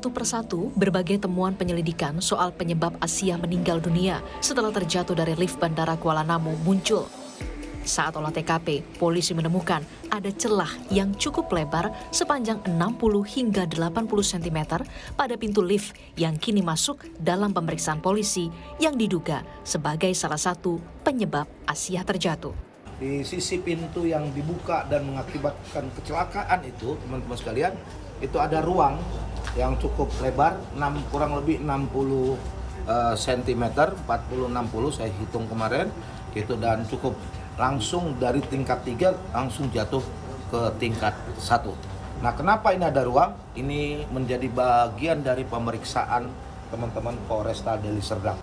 Satu persatu, berbagai temuan penyelidikan soal penyebab Asia meninggal dunia setelah terjatuh dari lift Bandara Kuala Namu muncul. Saat olah TKP, polisi menemukan ada celah yang cukup lebar sepanjang 60 hingga 80 cm pada pintu lift yang kini masuk dalam pemeriksaan polisi yang diduga sebagai salah satu penyebab Asia terjatuh. Di sisi pintu yang dibuka dan mengakibatkan kecelakaan itu, teman-teman sekalian, itu ada ruang yang cukup lebar, kurang lebih 60 cm, 40-60 saya hitung kemarin, gitu, dan cukup langsung dari tingkat 3 langsung jatuh ke tingkat 1. Nah, kenapa ini ada ruang? Ini menjadi bagian dari pemeriksaan teman-teman Polresta Deli Serdang.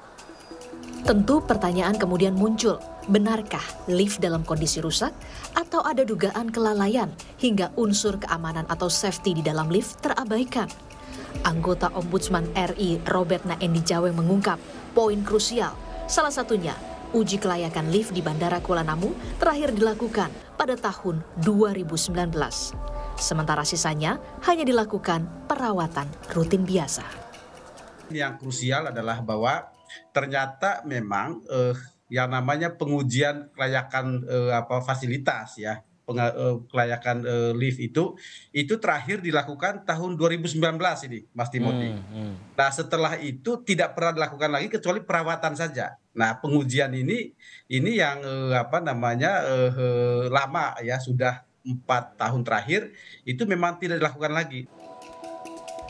Tentu pertanyaan kemudian muncul, benarkah lift dalam kondisi rusak atau ada dugaan kelalaian hingga unsur keamanan atau safety di dalam lift terabaikan? Anggota Ombudsman RI Robert Naendi Jaweng mengungkap poin krusial, salah satunya uji kelayakan lift di Bandara Kuala Namu terakhir dilakukan pada tahun 2019. Sementara sisanya hanya dilakukan perawatan rutin biasa. Yang krusial adalah bahwa ternyata memang yang namanya pengujian kelayakan fasilitas ya, kelayakan lift itu terakhir dilakukan tahun 2019 ini, Mas Timothy. Nah, setelah itu tidak pernah dilakukan lagi kecuali perawatan saja. Nah, pengujian ini yang lama ya, sudah 4 tahun terakhir itu memang tidak dilakukan lagi.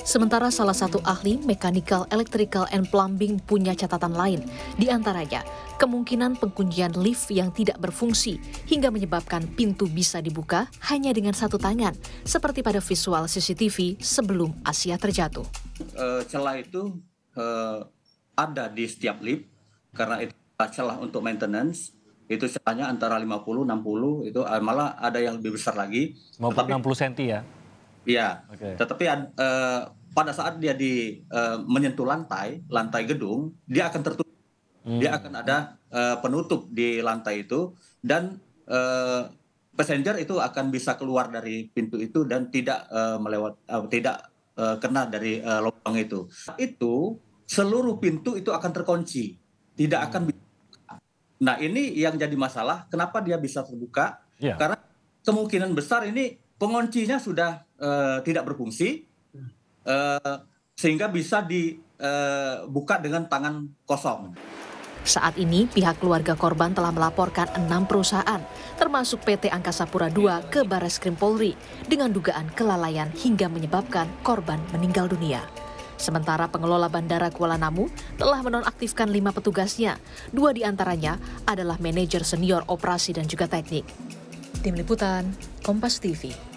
Sementara salah satu ahli mechanical, electrical, and plumbing punya catatan lain. Di antaranya, kemungkinan penguncian lift yang tidak berfungsi hingga menyebabkan pintu bisa dibuka hanya dengan satu tangan, seperti pada visual CCTV sebelum Asia terjatuh. Celah itu ada di setiap lift, karena itu celah untuk maintenance. Itu celahnya antara 50-60, itu malah ada yang lebih besar lagi. 60 cm ya? Iya, okay. Tetapi pada saat dia menyentuh lantai gedung, dia akan tertutup. Dia akan ada penutup di lantai itu, dan passenger itu akan bisa keluar dari pintu itu dan tidak kena dari lubang itu. Itu seluruh pintu itu akan terkunci, tidak akan bisa. Nah, ini yang jadi masalah. Kenapa dia bisa terbuka? Yeah. Karena kemungkinan besar ini penguncinya sudah tidak berfungsi, sehingga bisa dibuka dengan tangan kosong. Saat ini pihak keluarga korban telah melaporkan 6 perusahaan, termasuk PT Angkasa Pura II ke Barreskrim Polri dengan dugaan kelalaian hingga menyebabkan korban meninggal dunia. Sementara pengelola Bandara Kuala Namu telah menonaktifkan 5 petugasnya, 2 diantaranya adalah manajer senior operasi dan juga teknik. Tim Liputan, Kompas TV.